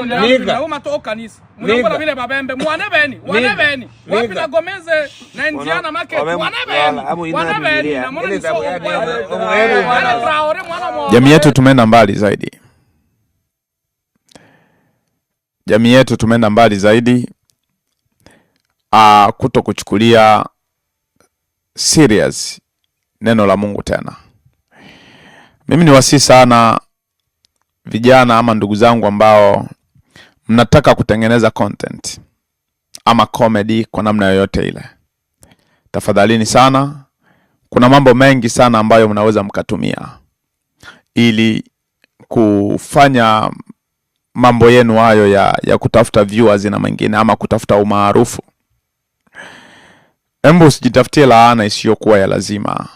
Na uma to kanisa. Mnaona vile babembe mwanebeni. Wapi na Gomeze na Indiana market wanebeni. Na mbona ni sio jamii yetu tumeenda mbali zaidi. Jamii yetu tumeenda mbali zaidi kuto kuchukulia serious neno la Mungu tena. Mimi ni wasi sana vijana ama ndugu zangu ambao mnataka kutengeneza content ama comedy kwa namna yoyote ile. Tafadhalini sana, kuna mambo mengi sana ambayo mnaweza mkatumia ili kufanya mambo yenu hayo ya kutafuta viewers na mengine ama kutafuta umaarufu. Embu usijitafutie laana isiyokuwa ya lazima.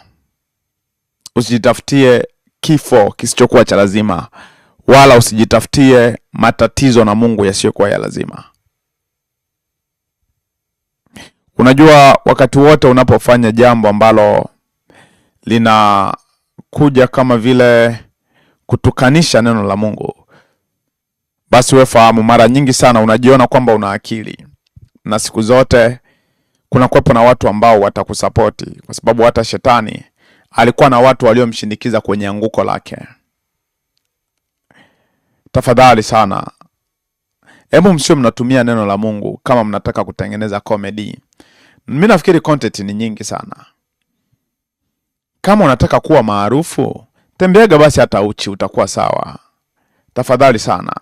Usijitafutie kifo kisichokuwa cha lazima, wala usijitafutie matatizo na Mungu yasiyokuwa ya lazima. Unajua, wakati wote unapofanya jambo ambalo linakuja kama vile kutukanisha neno la Mungu, basi wewe fahamu mara nyingi sana unajiona kwamba una akili, na siku zote kuna kuwepo na watu ambao watakusapoti, kwa sababu hata shetani alikuwa na watu waliomshindikiza kwenye anguko lake. Tafadhali sana, hebu msio mnatumia neno la Mungu kama mnataka kutengeneza comedy. Mimi nafikiri content ni nyingi sana. Kama unataka kuwa maarufu, tembeaga basi hata uchi, utakuwa sawa. Tafadhali sana.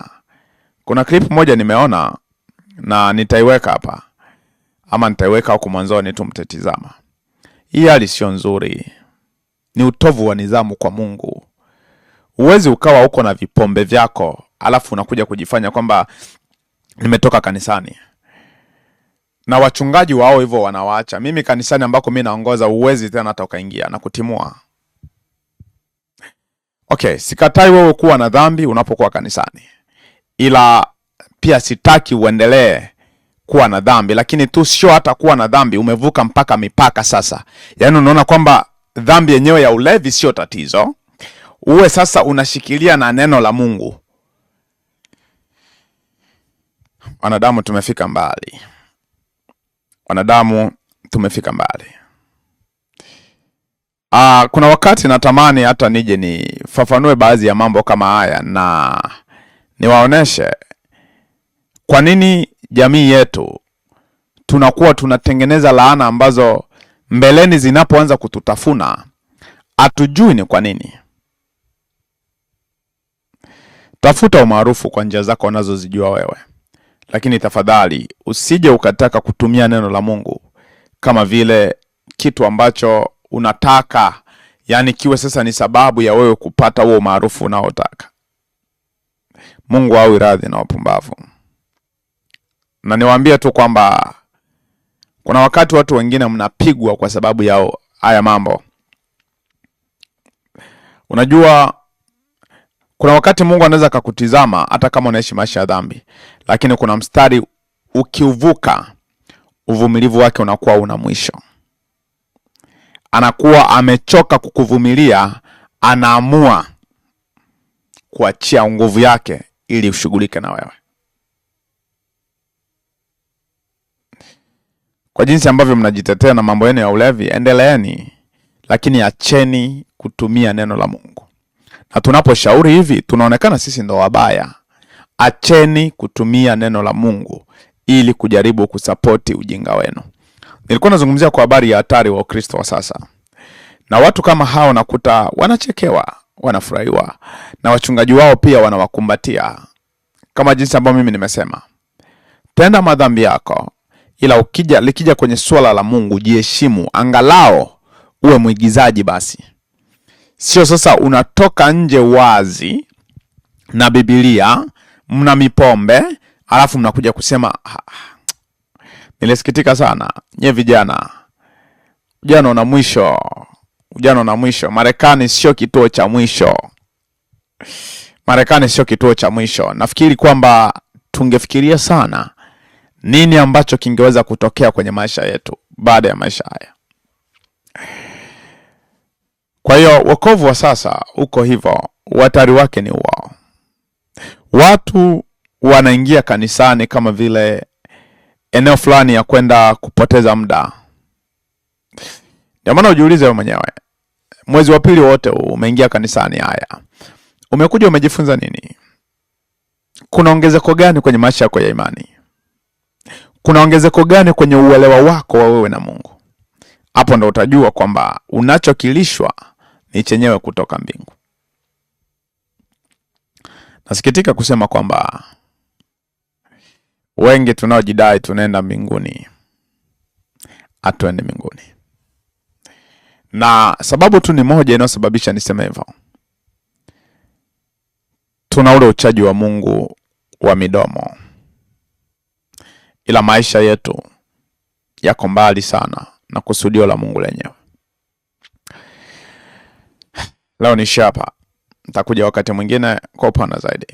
Kuna clip moja nimeona na nitaiweka hapa, ama nitaiweka huko mwanzoni tu mtetizama. Hii hali sio nzuri. Ni utovu wa nidhamu kwa Mungu. Uwezi ukawa uko na vipombe vyako alafu unakuja kujifanya kwamba nimetoka kanisani. Na wachungaji wao hivyo wanawaacha. Mimi kanisani ambako mimi naongoza uwezi tena hata ukaingia na kutimua. Okay, sikatai wewe kuwa na dhambi unapokuwa kanisani. Ila pia sitaki uendelee kuwa na dhambi, lakini tu sio hata kuwa na dhambi umevuka mpaka mipaka sasa. Yaani unaona kwamba dhambi yenyewe ya ulevi sio tatizo. Uwe sasa unashikilia na neno la Mungu. Wanadamu tumefika mbali. Wanadamu tumefika mbali. Kuna wakati natamani hata nije nifafanue baadhi ya mambo kama haya na niwaoneshe kwa nini jamii yetu tunakuwa tunatengeneza laana ambazo mbeleni zinapoanza kututafuna hatujui ni kwa nini. Tafuta umaarufu kwa njia zako unazozijua wewe. Lakini tafadhali usije ukataka kutumia neno la Mungu kama vile kitu ambacho unataka, yani kiwe sasa ni sababu ya wewe kupata huo umaarufu unaotaka. Mungu awe radhi na wapumbavu. Na niwaambie tu kwamba kuna wakati watu wengine mnapigwa kwa sababu ya haya mambo. Unajua, kuna wakati Mungu anaweza kukutizama hata kama unaishi maisha ya dhambi, lakini kuna mstari ukiuvuka uvumilivu wake unakuwa una mwisho. Anakuwa amechoka kukuvumilia, anaamua kuachia nguvu yake ili ushughulike na wewe. Kwa jinsi ambavyo mnajitetea na mambo yenu ya ulevi, endeleeni, lakini acheni kutumia neno la Mungu. Na tunaposhauri hivi tunaonekana sisi ndo wabaya. Acheni kutumia neno la Mungu ili kujaribu kusapoti ujinga wenu. Nilikuwa nazungumzia kwa habari ya hatari wa Ukristo wa sasa. Na watu kama hao nakuta wanachekewa, wanafurahiwa, na wachungaji wao pia wanawakumbatia. Kama jinsi ambavyo mimi nimesema, tenda madhambi yako, ila likija kwenye swala la Mungu jiheshimu, angalao uwe mwigizaji basi. Sio sasa unatoka nje wazi na Biblia, mna mipombe, alafu mnakuja kusema nilisikitika sana. Nye vijana, ujana una mwisho. Ujana una mwisho. Marekani sio kituo cha mwisho. Marekani sio kituo cha mwisho. Nafikiri kwamba tungefikiria sana nini ambacho kingeweza kutokea kwenye maisha yetu baada ya maisha haya. Kwa hiyo wokovu wa sasa uko hivyo, hatari wake ni wao. Watu wanaingia kanisani kama vile eneo fulani ya kwenda kupoteza muda. Ndio maana ujiulize wewe mwenyewe, mwezi wa pili wote umeingia kanisani, haya umekuja umejifunza nini? Kuna ongezeko gani kwenye maisha yako ya imani? Kuna ongezeko gani kwenye uelewa wako wa wewe na Mungu? Hapo ndo utajua kwamba unachokilishwa ni chenyewe kutoka mbingu. Nasikitika kusema kwamba wengi tunaojidai tunaenda mbinguni, hatuendi mbinguni. Na sababu tu ni moja inayosababisha niseme hivyo. Tuna ule uchaji wa Mungu wa midomo, ila maisha yetu yako mbali sana na kusudio la Mungu lenyewe. Leo ni hapa. Nitakuja wakati mwingine kwa upana zaidi.